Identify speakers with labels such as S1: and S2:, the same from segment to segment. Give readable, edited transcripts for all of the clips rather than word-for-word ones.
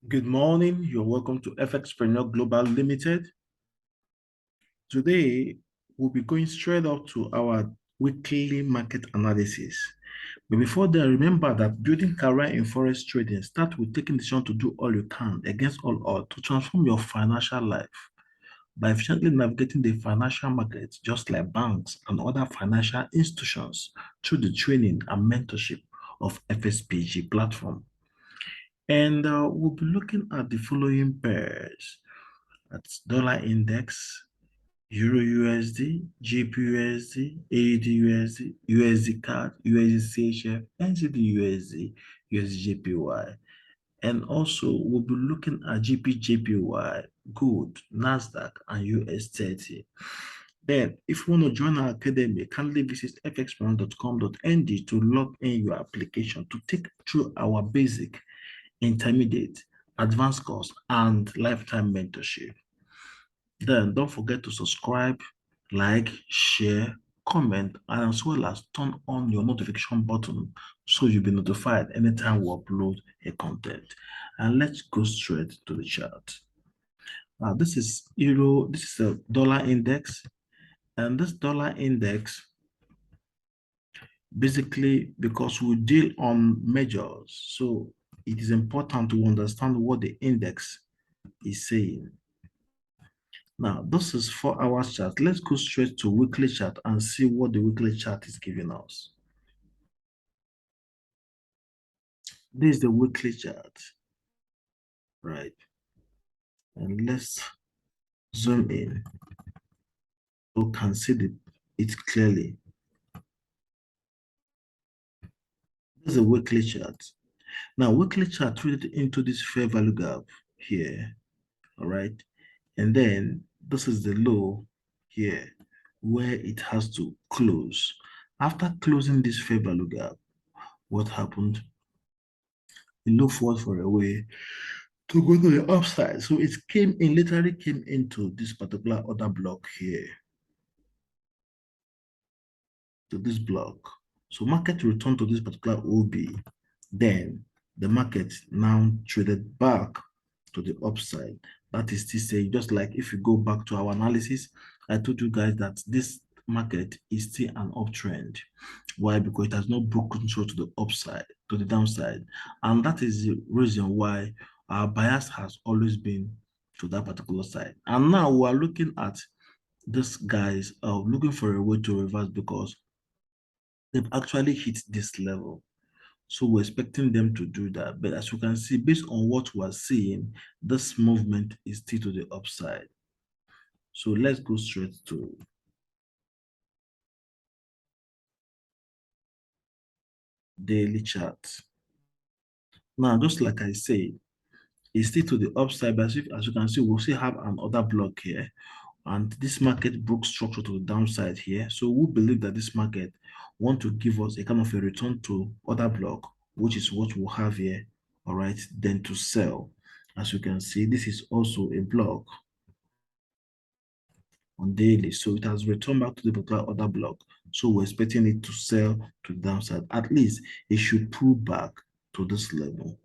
S1: Good morning. You're welcome to FXpreneur Global Limited. Today, we'll be going straight up to our weekly market analysis. But before that, remember that building career in forex trading starts with taking the decision to do all you can against all odds to transform your financial life by efficiently navigating the financial markets, just like banks and other financial institutions, through the training and mentorship of FSPG platform. And we'll be looking at the following pairs. That's dollar index, EURUSD, GBPUSD, AUDUSD, USDCAD, USDCHF, NZDUSD, USDJPY. And also, we'll be looking at GBPJPY, Gold, Nasdaq, and US30. Then, if you want to join our academy, kindly visit fxpreneur.com.ng to log in your application to take through our basic, intermediate, advanced course, and lifetime mentorship. Then don't forget to subscribe, like, share, comment, and as well as turn on your notification button so you'll be notified anytime we upload a content. And let's go straight to the chart. Now this is a dollar index, and this dollar index basically, because we deal on measures, so it is important to understand what the index is saying. Now, this is 4 hours chart. Let's go straight to weekly chart and see what the weekly chart is giving us. This is the weekly chart, right? And let's zoom in so you can see it clearly. This is a weekly chart. Now, weekly chart traded into this fair value gap here, all right? And then this is the low here where it has to close. After closing this fair value gap, what happened? It looked forward for a way to go to the upside. So it literally came into this particular order block here, to this block. So market returned to this particular OB. Then the market now traded back to the upside. That is to say, just like if you go back to our analysis, I told you guys that this market is still an uptrend. Why? Because it has not broken through to the upside, to the downside. And that is the reason why our bias has always been to that particular side. And now we are looking at these guys looking for a way to reverse because they've actually hit this level. So we're expecting them to do that. But as you can see, based on what we're seeing, this movement is still to the upside. So let's go straight to daily chart. Now, just like I said, it's still to the upside, but as you can see, we'll still have another block here. And this market broke structure to the downside here. So we believe that this market want to give us a kind of a return to other block, which is what we'll have here, all right, then to sell. As you can see, this is also a block on daily. So it has returned back to the particular other block. So we're expecting it to sell to the downside. At least it should pull back to this level.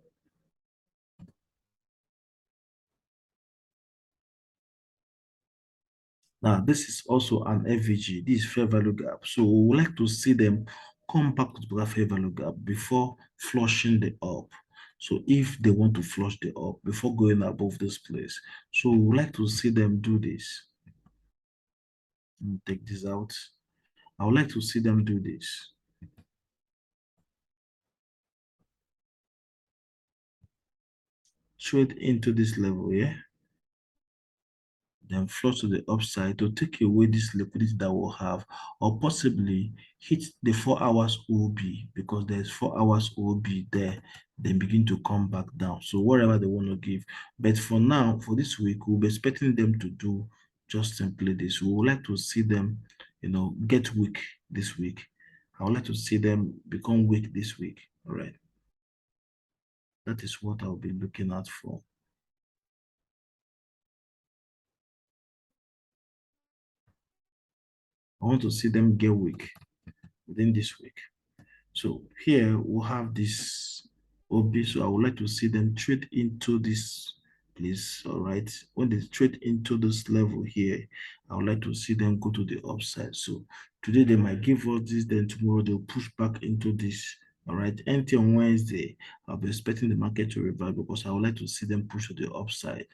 S1: Now, this is also an FVG. This is fair value gap. So we would like to see them come back to the fair value gap before flushing the up. So if they want to flush the up before going above this place. So we would like to see them do this. Take this out. I would like to see them do this. Trade into this level, yeah? Then flush to the upside to take away this liquidity that we'll have, or possibly hit the 4 hours OB because there's 4 hours OB there, then begin to come back down. So whatever they want to give. But for now, for this week, we'll be expecting them to do just simply this. We would like to see them, get weak this week. I would like to see them become weak this week. All right. That is what I'll be looking out for. I want to see them get weak within this week. So here we'll have this OB. So I would like to see them trade into this place. All right. When they trade into this level here, I would like to see them go to the upside. So today they might give us this, then tomorrow they'll push back into this. All right. Empty on Wednesday, I'll be expecting the market to revive because I would like to see them push to the upside.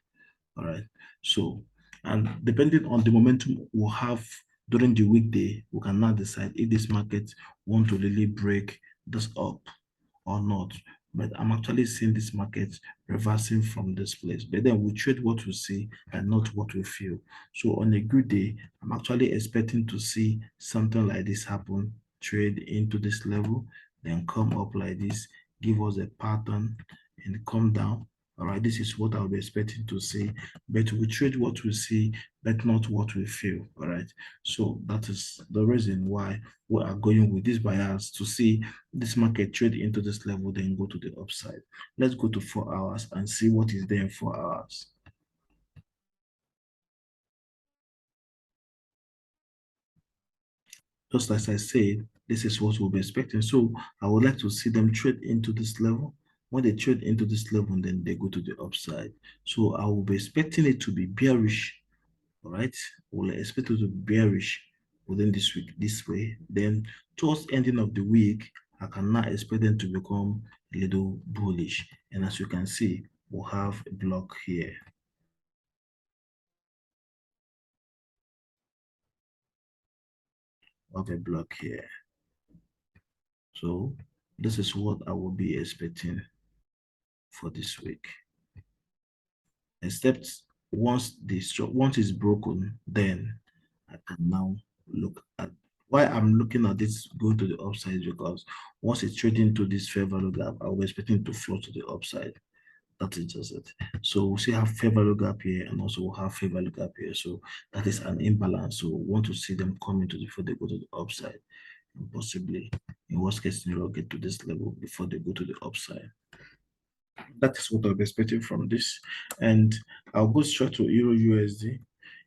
S1: All right. So, and depending on the momentum we'll have during the weekday, we can now decide if this market want to really break this up or not. But I'm actually seeing this market reversing from this place. But then we trade what we see and not what we feel. So on a good day, I'm actually expecting to see something like this happen, trade into this level, then come up like this, give us a pattern and come down. All right, this is what I'll be expecting to see. But we trade what we see, but not what we feel. All right. So that is the reason why we are going with this bias to see this market trade into this level, then go to the upside. Let's go to 4 hours and see what is there in 4 hours. Just as I said, this is what we'll be expecting. So I would like to see them trade into this level. When they trade into this level, then they go to the upside. So I will be expecting it to be bearish. All right, we'll expect it to be bearish within this week this way. Then towards ending of the week, I can now expect them to become a little bullish. And as you can see, we'll have a block here. We'll have a block here. So this is what I will be expecting for this week. Except once it's broken, then I can now look at why I'm looking at this going to the upside, because once it's trading to this fair value gap, I will be expecting to float to the upside. That is just it. So we still have fair value gap here, and also we'll have fair value gap here. So that is an imbalance. So we want to see them coming to before they go to the upside, and possibly in worst case scenario get to this level before they go to the upside. That is what I'm expecting from this. And I'll go straight to Euro USD.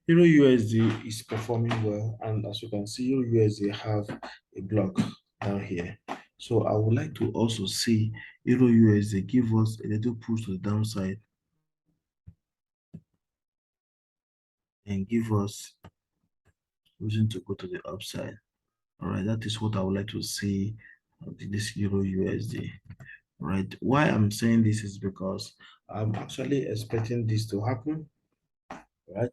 S1: Euro USD is performing well, and as you can see, Euro USD have a block down here. So I would like to also see Euro USD give us a little push to the downside and give us reason to go to the upside. All right, that is what I would like to see this Euro USD. Right, why I'm saying this is because I'm actually expecting this to happen, right?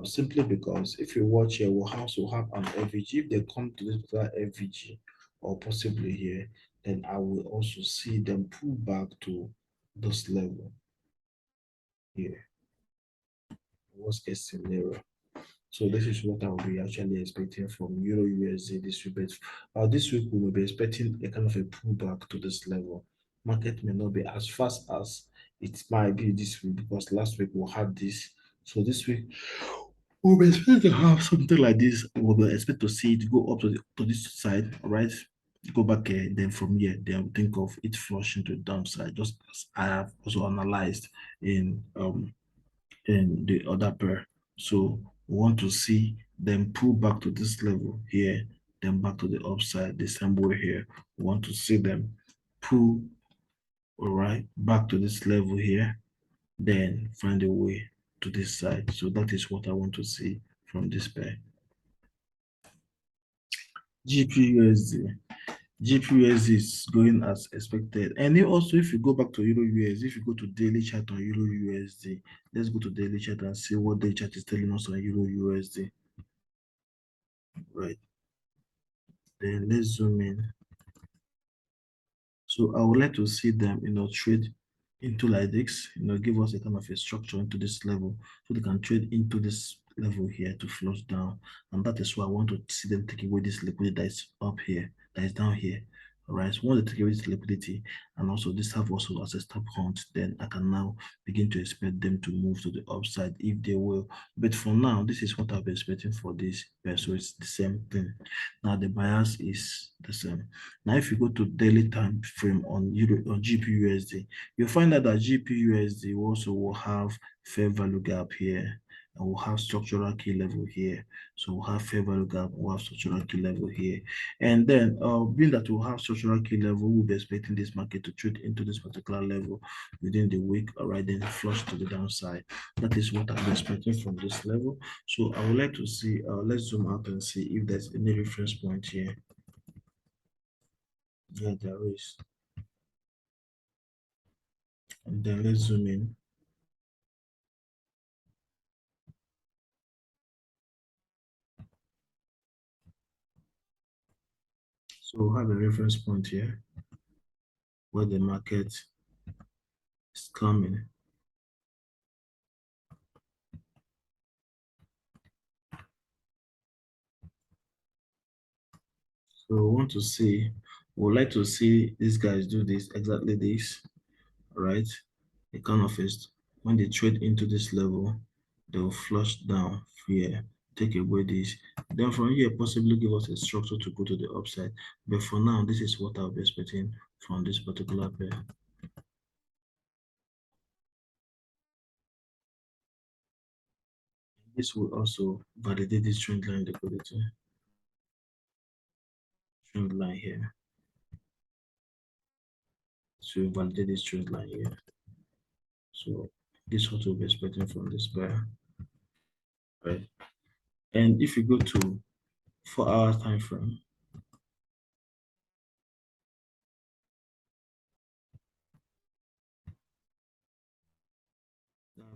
S1: Simply because if you watch here, we'll also have an FVG. If they come to this particular FVG or possibly here, then I will also see them pull back to this level here. Worst case scenario. So this is what I'll be actually expecting from Euro USD this week. But this week we will be expecting a kind of a pullback to this level. Market may not be as fast as it might be this week because last week we had this. So this week we'll be expecting to have something like this. We'll be expect to see it go up to this side, all right? Go back here, then from here, then think of it flushing to the downside, just as I have also analyzed in the other pair. So we want to see them pull back to this level here, then back to the upside the same way here. We want to see them pull, all right, back to this level here, then find a way to this side. So that is what I want to see from this pair. GBPUSD. GBPUSD is going as expected. And then also, if you go back to Euro USD, if you go to daily chart on Euro USD, let's go to daily chart and see what daily chart is telling us on Euro USD. Right. Then let's zoom in. So I would like to see them, trade into like this, give us a kind of a structure into this level so they can trade into this level here to flush down. And that is why I want to see them take away this liquidity that is up here, that is down here. All right, so once they take away this liquidity and also this have also as a stop hunt, then I can now begin to expect them to move to the upside if they will. But for now, this is what I've been expecting for this pair, so it's the same thing. Now the bias is the same. Now if you go to daily time frame on GBPUSD, you'll find out that GBPUSD also will have fair value gap here. and we'll have structural key level here. So we'll have fair value gap, we'll have structural key level here. And then being that we'll have structural key level, we'll be expecting this market to trade into this particular level within the week, all right, then flush to the downside. That is what I'm expecting from this level. So I would like to see, let's zoom out and see if there's any reference point here. Yeah, there is. And then let's zoom in. So we have a reference point here where the market is coming. So we want to see, we would like to see these guys do this, exactly this, right? A kind of is when they trade into this level, they will flush down here, take away this. Then from here, possibly give us a structure to go to the upside. But for now, this is what I'll be expecting from this particular pair. This will also validate this trend line liquidity. Trend line here. So validate this trend line here. So this is what we'll be expecting from this pair. Right. And if you go to 4-hour time frame,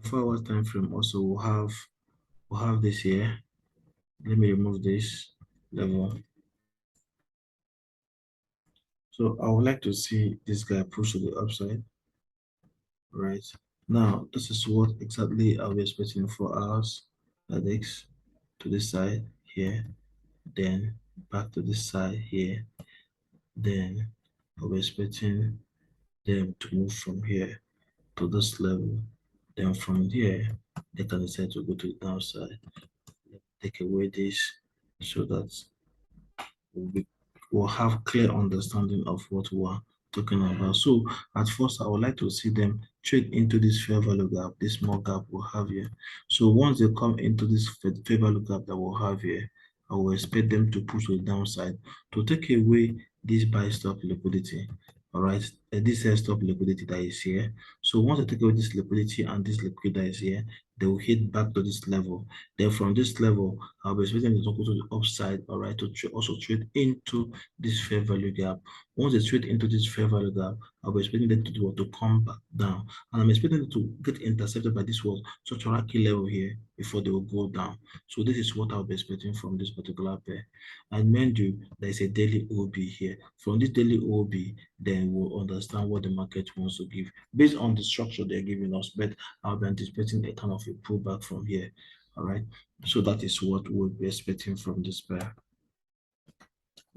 S1: 4-hour time frame also will have this here. Let me remove this level. So I would like to see this guy push to the upside. Right. Now this is what exactly I'll be expecting for hours. This to this side here, then back to this side here. Then I'll be expecting them to move from here to this level. Then from here, they can decide to go to the downside. Take away this so that we'll have clear understanding of what we're talking about. So at first, I would like to see them trade into this fair value gap, this small gap we'll have here. So once they come into this fair value gap that we'll have here, I will expect them to push to the downside to take away this buy stop liquidity. All right, this stop liquidity that is here. So once they take away this liquidity and this liquidity that is here, they will hit back to this level. Then from this level, I'll be expecting them to go to the upside, all right, to also trade into this fair value gap. Once they trade into this fair value gap, I'll be expecting them to do what, to come back down. And I'm expecting them to get intercepted by this was structural key level here before they will go down. So this is what I'll be expecting from this particular pair. And mind you, there's a daily OB here. From this daily OB, then we'll understand what the market wants to give based on the structure they're giving us. But I'll be anticipating a kind of a pullback from here. All right. So that is what we'll be expecting from this pair.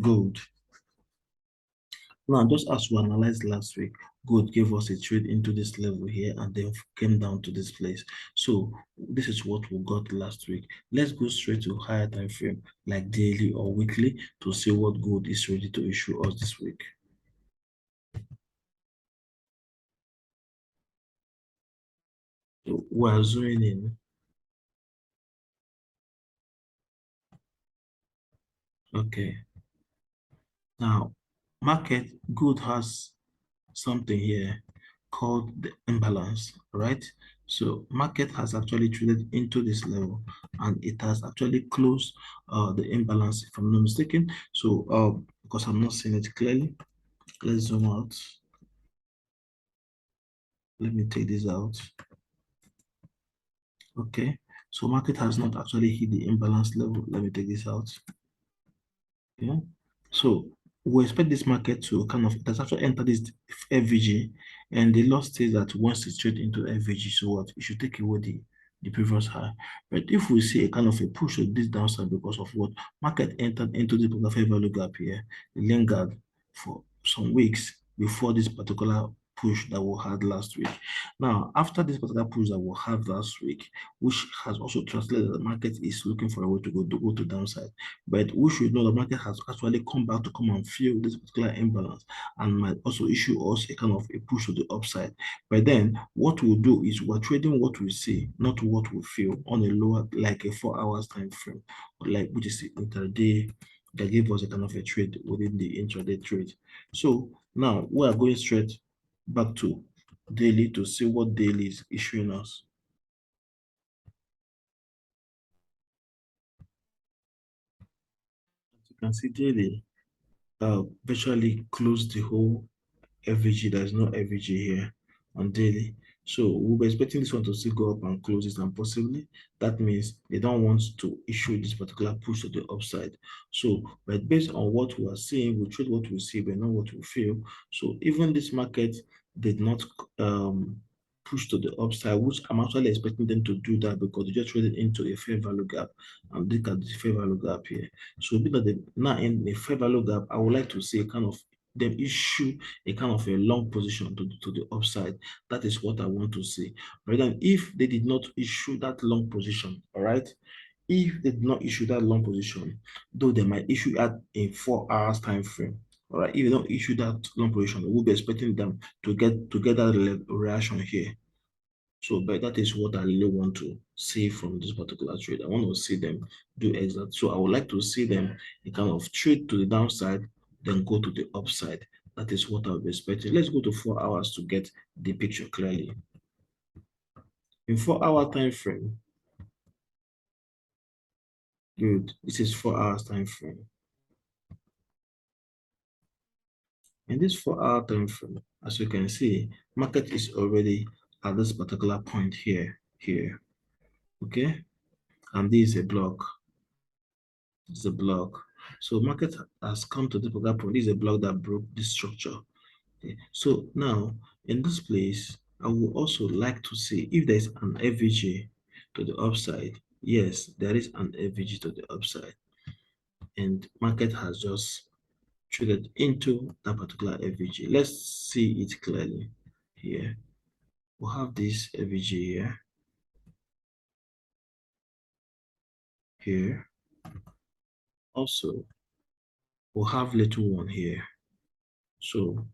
S1: Gold. Now, just as we analyzed last week, gold gave us a trade into this level here and then came down to this place. So this is what we got last week. Let's go straight to higher time frame like daily or weekly to see what gold is ready to issue us this week. So we're zooming in. Okay. Now, market gold has something here called the imbalance, right? So market has actually traded into this level and it has actually closed the imbalance if I'm not mistaken. So because I'm not seeing it clearly, let's zoom out. Let me take this out. Okay, so market has not actually hit the imbalance level. Let me take this out. Yeah. So we expect this market to kind of, it has actually entered this FVG, and the law states that once it's trade into FVG, so what? It should take away the previous high. But if we see a kind of a push of this downside because of what market entered into the fair value gap here, it lingered for some weeks before this particular push that we had last week. Now, after this particular push that we had last week, which has also translated that the market is looking for a way to go to downside, but we should know the market has actually come back to come and fill this particular imbalance and might also issue us a kind of a push to the upside. But then what we'll do is we're trading what we see, not what we feel, on a lower, like a 4 hours time frame, or like which is intraday, that give us a kind of a trade within the intraday trade. So now we are going straight back to daily to see what daily is issuing us. As you can see, daily virtually closed the whole FVG. There's no FVG here on daily. So we'll be expecting this one to still go up and close it, and possibly that means they don't want to issue this particular push to the upside. So, but based on what we are seeing, we trade what we see, but not what we feel. So even this market did not push to the upside, which I'm actually expecting them to do that because they just traded into a fair value gap, and look at the fair value gap here. So because they now in a fair value gap, I would like to see a kind of them issue a kind of a long position to the upside. That is what I want to see. Right, and if they did not issue that long position, all right, if they did not issue that long position, though they might issue at a 4 hours time frame, all right, if they don't issue that long position, we'll be expecting them to get that reaction here. So, but that is what I really want to see from this particular trade. I want to see them do exact. So I would like to see them a kind of trade to the downside, then go to the upside. That is what I'll be expecting. Let's go to 4 hours to get the picture clearly. In 4 hour time frame, good. This is 4 hours time frame. In this 4 hour time frame, as you can see, market is already at this particular point here. Okay, and this is a block. It's a block. So market has come to the particular point. This is a block that broke this structure. Okay. So now in this place, I would also like to see if there's an FVG to the upside. Yes, there is an FVG to the upside, and market has just traded into that particular FVG. Let's see it clearly here. We'll have this FVG here. Also, we'll have little one here. So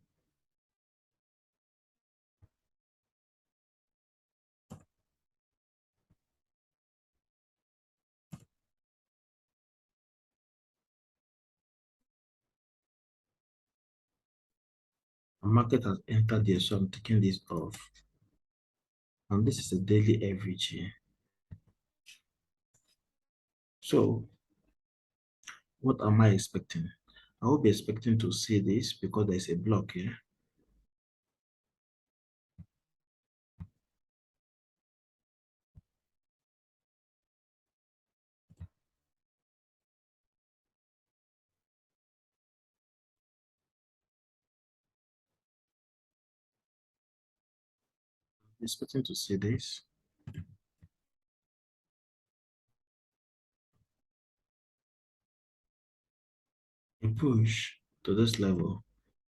S1: the market has entered there, so I'm taking this off. And this is a daily average here. So what am I expecting? I will be expecting to see this because there's a block here. I'm expecting to see this. A push to this level,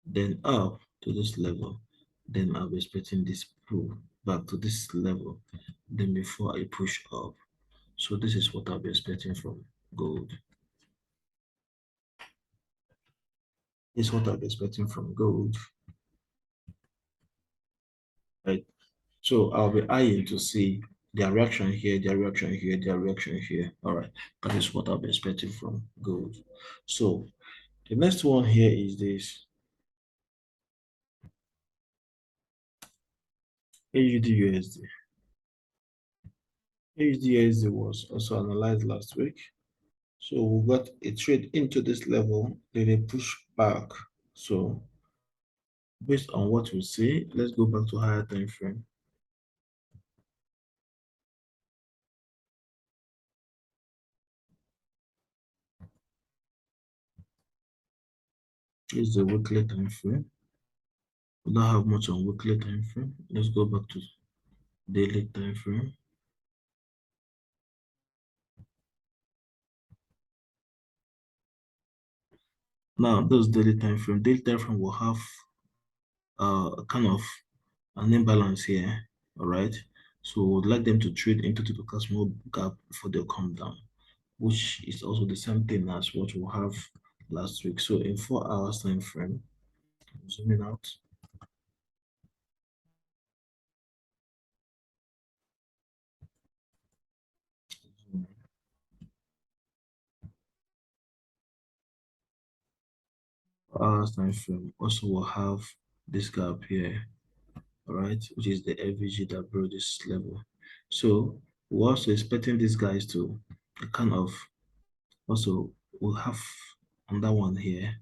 S1: then up to this level, then I'll be expecting this pull back to this level, then before I push up. So this is what I'll be expecting from gold. This is what I'll be expecting from gold. Right. So I'll be eyeing to see their reaction here, their reaction here, their reaction here. All right. That is what I'll be expecting from gold. So the next one here is this AUDUSD. AUDUSD was also analyzed last week. So we got a trade into this level, then a push back. So based on what we see, let's go back to higher time frame. This is the weekly time frame. We don't have much on weekly time frame. Let's go back to daily time frame. Now, those daily time frame will have kind of an imbalance here. All right. So we'd like them to trade into typical small gap before they come down, which is also the same thing as what we have last week. So in 4 hours time frame, zooming out. 4 hours time frame also will have this gap here, all right, which is the FVG that brought this level. So we're also expecting these guys to kind of also we'll have another one here.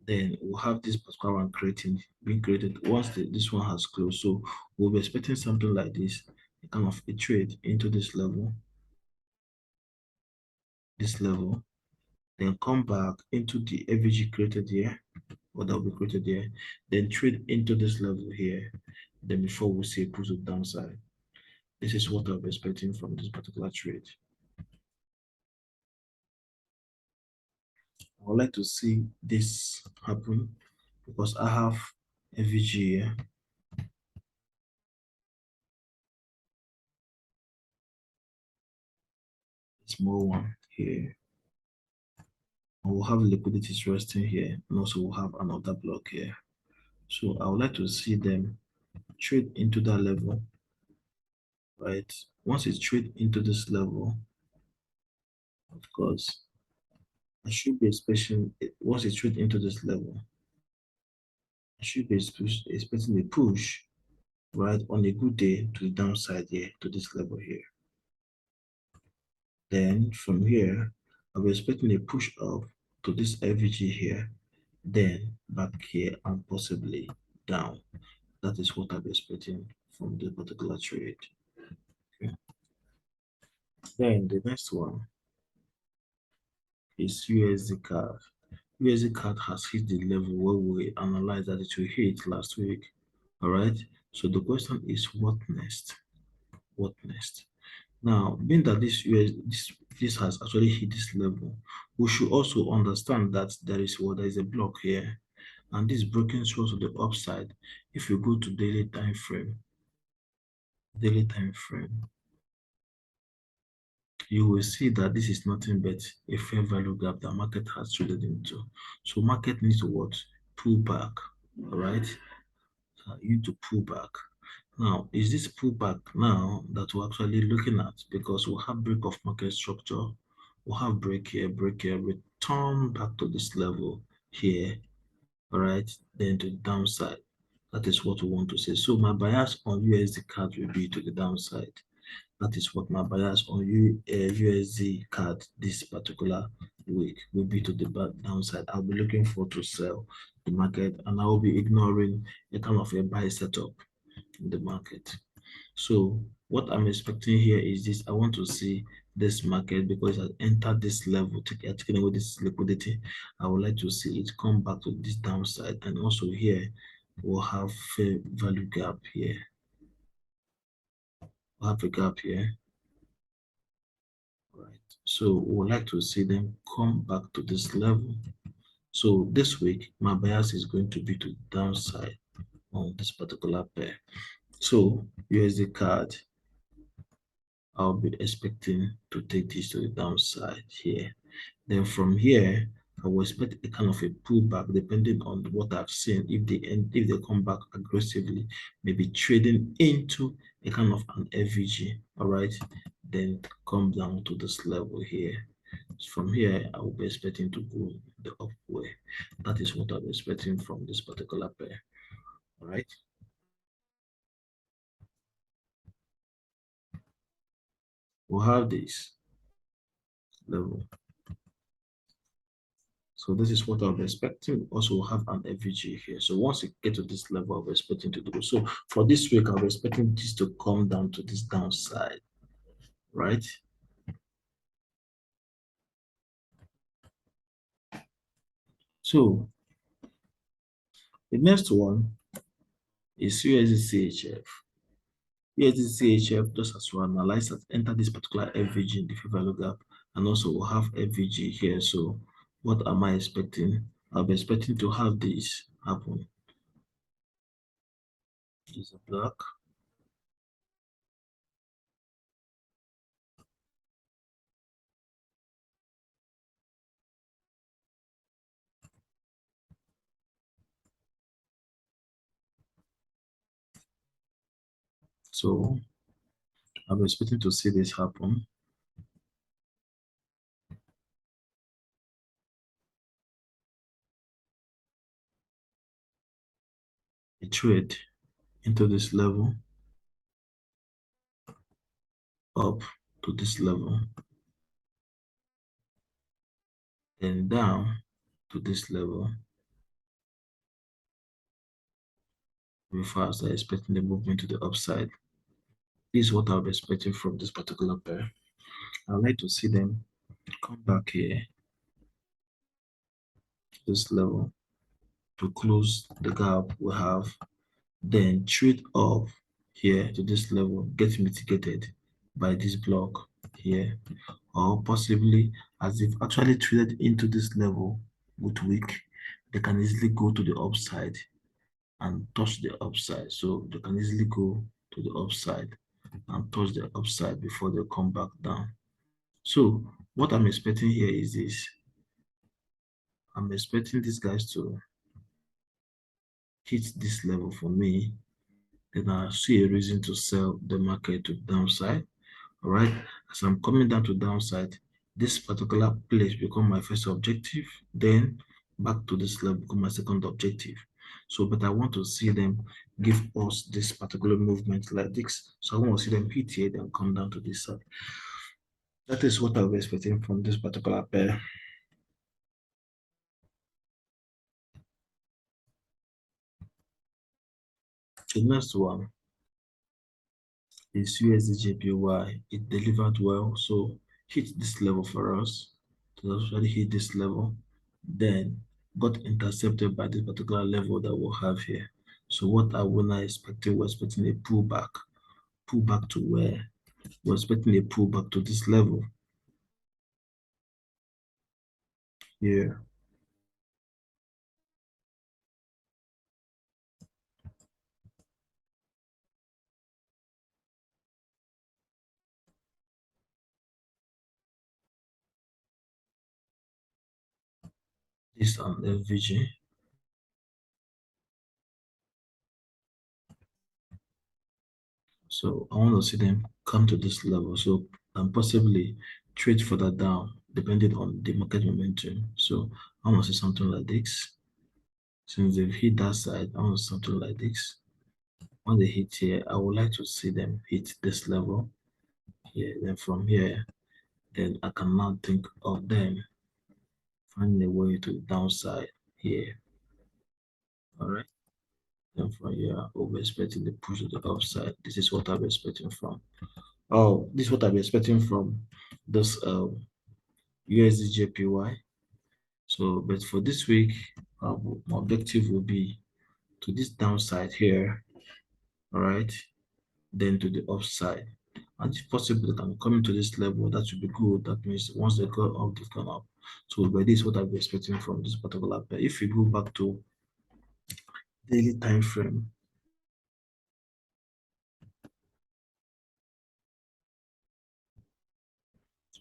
S1: Then we'll have this particular one being created once this one has closed. So we'll be expecting something like this, a kind of a trade into this level, then come back into the FVG created here, or that will be created here, then trade into this level here. Then before we see a push to downside. This is what I'm expecting from this particular trade. I would like to see this happen because I have FVG here. Small one here. And we'll have liquidity resting here, and also we'll have another block here. So I would like to see them trade into that level, right? Once it's trade into this level, of course, I should be expecting once it trade into this level, I should be expecting a push, right, on a good day to the downside here to this level here. Then from here, I'll be expecting a push up to this FVG here, then back here and possibly down. That is what I'll be expecting from this particular trade. Okay. Then the next one is USDCAD. USDCAD has hit the level where we analyzed that it will hit last week. All right. So the question is, what next? What next? Now, being that this has actually hit this level, we should also understand that there is a block here, and this broken through to the upside. If you go to daily time frame, you will see that this is nothing but a fair value gap that market has traded into. So market needs to what? Pull back. All right. You need to pull back. Now, is this pullback now that we're actually looking at? Because we'll have break of market structure, we'll have break here, return back to this level here, all right, then to the downside. That is what we want to say. So my bias on USD CAD will be to the downside. That is what my bias on USD CAD this particular week will be to the downside. I'll be looking for to sell the market, and I will be ignoring a kind of a buy setup in the market. So what I'm expecting here is this. I want to see this market because it has entered this level, taking away this liquidity. I would like to see it come back to this downside, and also here we'll have fair value gap here. We'll have a gap here. Right. So we would like to see them come back to this level. So this week, my bias is going to be to downside on this particular pair. So USD CAD, I'll be expecting to take this to the downside here. Then from here, I will expect a kind of a pullback depending on what I've seen. If they come back aggressively, maybe trading into a kind of an FVG, all right, then come down to this level here. From here, I will be expecting to go the upward. That is what I'm expecting from this particular pair. All right. We'll have this level. So this is what I'm expecting. Also, we'll have an FVG here. So once you get to this level, I'm expecting to do. So for this week, I'm expecting this to come down to this downside, right? So the next one is USDCHF. USDCHF, just as we analyze that, enter this particular FVG in the fair value gap, and also we'll have FVG here. So what am I expecting? I'll be expecting to have this happen. is a black. So I'm expecting to see this happen. A trade into this level, up to this level, then down to this level. Before I start expecting the movement to the upside. This is what I'll be expecting from this particular pair. I'd like to see them come back here, this level, to close the gap we have, then trade up here to this level, get mitigated by this block here, or possibly as they've actually traded into this level with wick, they can easily go to the upside and touch the upside. So they can easily go to the upside and touch the upside before they come back down. So what I'm expecting here is this. I'm expecting these guys to hit this level for me. Then I see a reason to sell the market to downside. All right. As I'm coming down to downside, this particular place become my first objective. Then back to this level become my second objective. So, but I want to see them give us this particular movement like this. So I want to see them hit here, then come down to this side. That is what I'll be expecting from this particular pair. The next one is USDJPY. It delivered well, so hit this level for us. To actually hit this level, then got intercepted by this particular level that we'll have here. So what are we now expecting? We're expecting a pullback to where? We're expecting a pullback to this level here. This and FVG. So I want to see them come to this level. So and possibly trade further down depending on the market momentum. So I want to see something like this. Since they've hit that side, I want to see something like this. When they hit here, I would like to see them hit this level here. Then from here, then I can now think of them finding a way to the downside here. All right. Then from here, we'll be expecting the push to the upside. This is what I'm expecting from. Oh, this is what I'm expecting from this USDJPY. So, but for this week, my objective will be to this downside here. All right. Then to the upside. And if possible, they can come into this level. That should be good. That means once they go up, they've gone up. So, but this is what I'll be expecting from this particular pair. If we go back to daily time frame,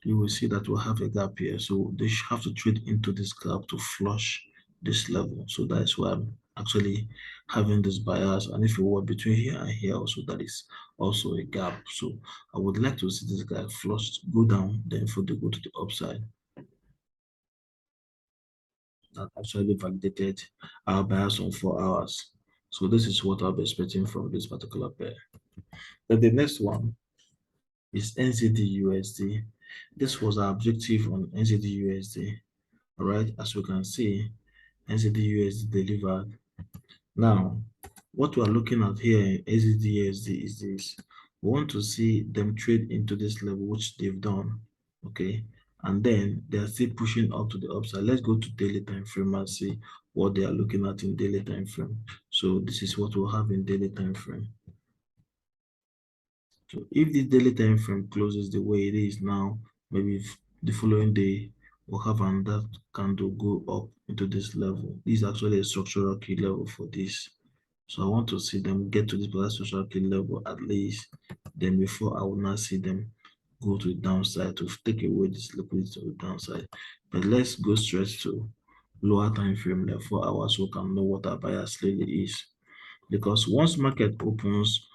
S1: you will see that we'll have a gap here. So they should have to trade into this gap to flush this level. So that's why I'm actually having this bias. And if you were between here and here also, that is also a gap. So I would like to see this guy flush, go down, then for the go to the upside. That actually validated our bias on 4 hours. So this is what I'll be expecting from this particular pair. Then the next one is NZDUSD. This was our objective on NZDUSD. All right, as you can see, NZDUSD delivered. Now, what we are looking at here in NZDUSD is this. We want to see them trade into this level, which they've done. Okay, and then they are still pushing up to the upside. Let's go to daily time frame and see what they are looking at in daily time frame. So this is what we'll have in daily time frame. So if the daily time frame closes the way it is now, maybe the following day we'll have another candle go up into this level. This is actually a structural key level for this So I want to see them get to this particular social key level at least. Then before I will not see them go to the downside to take away this liquidity to the downside. But let's go straight to lower time frame, like 4 hours, so we can know what our bias really is. Because once market opens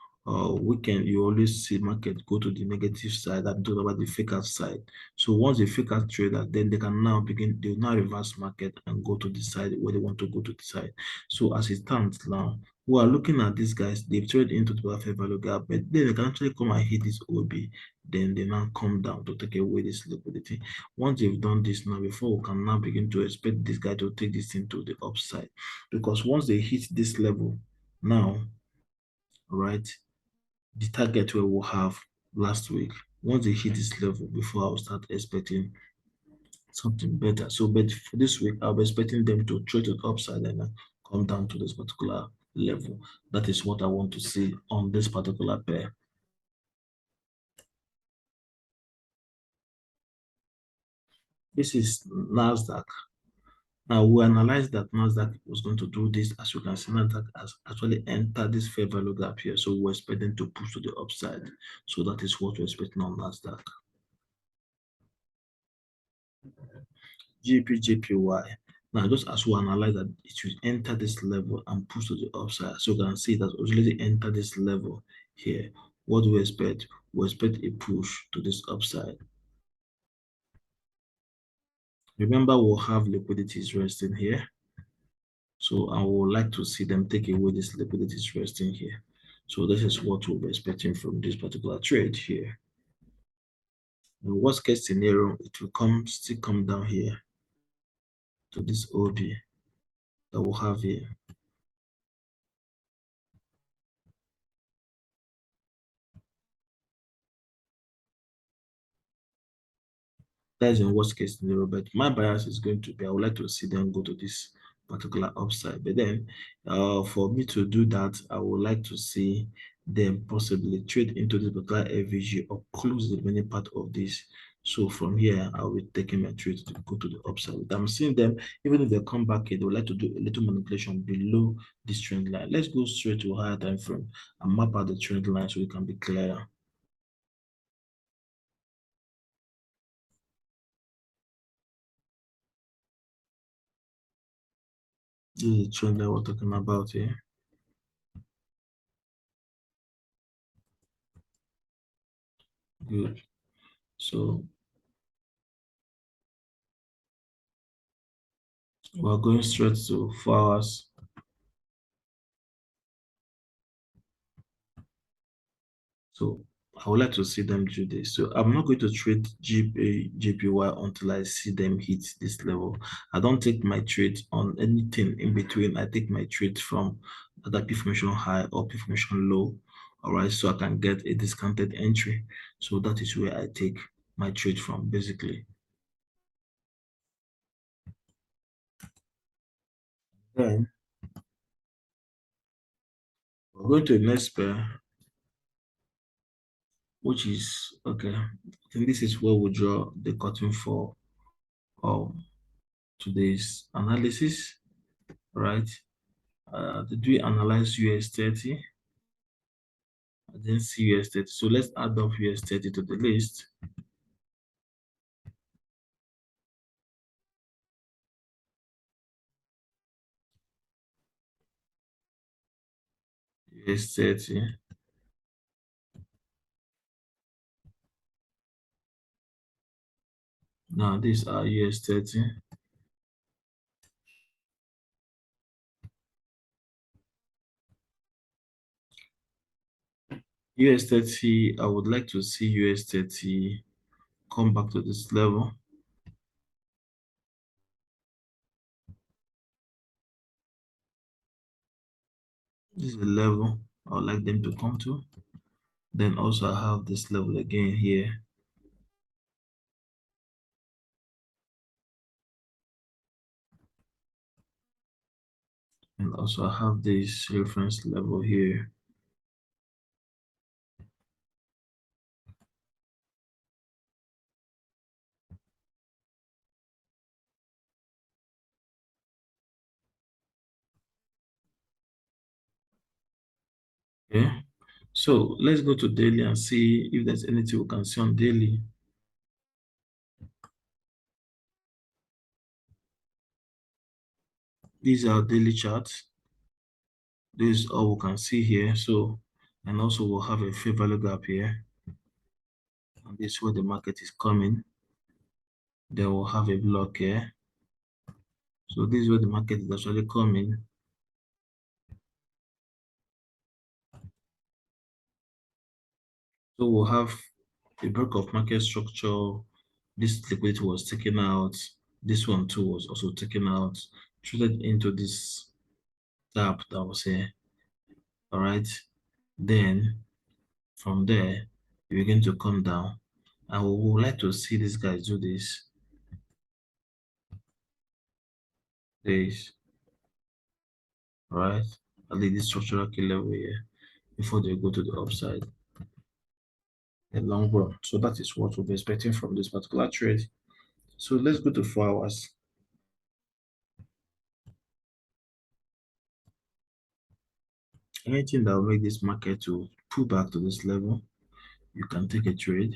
S1: weekend, you always see market go to the negative side. I'm talking about the fake out side. So once the fake out trader, then they can now begin, they will now reverse market and go to the side where they want to go to the side. So as it stands now, we are looking at these guys, they've traded into the fair value gap, but then they can actually come and hit this OB, then they now come down to take away this liquidity. Once they've done this now, before we can now begin to expect this guy to take this into the upside, because once they hit this level now, right, the target where we'll have last week, once they hit this level, before I'll start expecting something better. So, but for this week, I'll be expecting them to trade it upside and come down to this particular level. That is what I want to see on this particular pair. This is Nasdaq. Now we analyzed that Nasdaq was going to do this. As you can see, Nasdaq has actually entered this fair value gap here. So we're expecting to push to the upside. So that is what we're expecting on Nasdaq. GBPJPY. Now, just as we analyze that, it should enter this level and push to the upside. So you can see that already entered this level here. What do we expect? We expect a push to this upside. Remember, we'll have liquidities resting here. So I would like to see them take away this liquidities resting here. So this is what we'll be expecting from this particular trade here. In worst case scenario, it will still come down here to this OB that we'll have here. That is in worst case scenario, but my bias is going to be I would like to see them go to this particular upside. But then for me to do that, I would like to see them possibly trade into this particular FVG or close the remaining part of this. So from here, I'll be taking my trade to go to the upside. I'm seeing them, even if they come back here, they would like to do a little manipulation below this trend line. Let's go straight to a higher time frame and map out the trend line so we can be clearer. This is the trend that we're talking about here. Good. So we're going straight to 4 hours. So I would like to see them do this. So I'm not going to trade JPY until I see them hit this level. I don't take my trade on anything in between. I take my trade from either P formation high or P formation low. All right, so I can get a discounted entry. So that is where I take my trade from basically. Then we're going to the next pair, which is okay. I think this is where we draw the curtain for um today's analysis, right? Did we analyze US30? I didn't see US30. So let's add up US30 to the list. US30. Now these are US30. US30, I would like to see US30 come back to this level. This is the level I would like them to come to. Then also I have this level again here. And also I have this reference level here. Okay, so let's go to daily and see if there's anything we can see on daily. These are daily charts. This is all we can see here. So, and also we'll have a fair value gap here. And this is where the market is coming. Then we'll have a block here. So this is where the market is actually coming. So we'll have a break of market structure. This liquidity was taken out. This one too was also taken out, traded into this gap that was here. All right. Then from there, you begin to come down. And we would like to see these guys do this. Right? At least this structural key level here before they go to the upside. A long run. So that is what we'll be expecting from this particular trade. So let's go to 4 hours. Anything that will make this market to pull back to this level, you can take a trade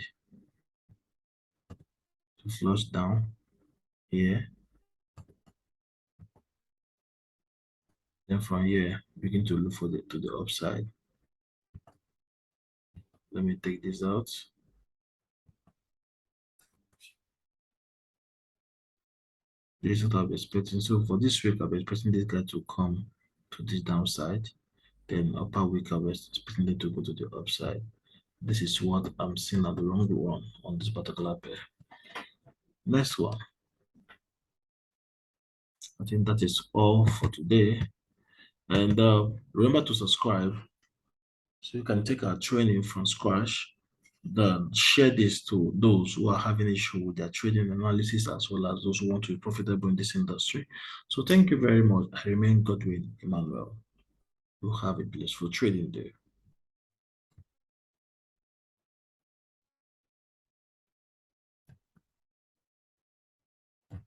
S1: to flush down here. Then from here, begin to look for the upside. Let me take this out. This is what I'll be expecting. So for this week, I'll be expecting this guy to come to this downside. Then upper week, I'll be expecting it to go to the upside. This is what I'm seeing at the long run on this particular pair. Next one. I think that is all for today. And remember to subscribe so you can take our training from scratch. Then share this to those who are having issue with their trading analysis as well as those who want to be profitable in this industry. So thank you very much. I remain Godwin Emmanuel. You have a blissful trading day.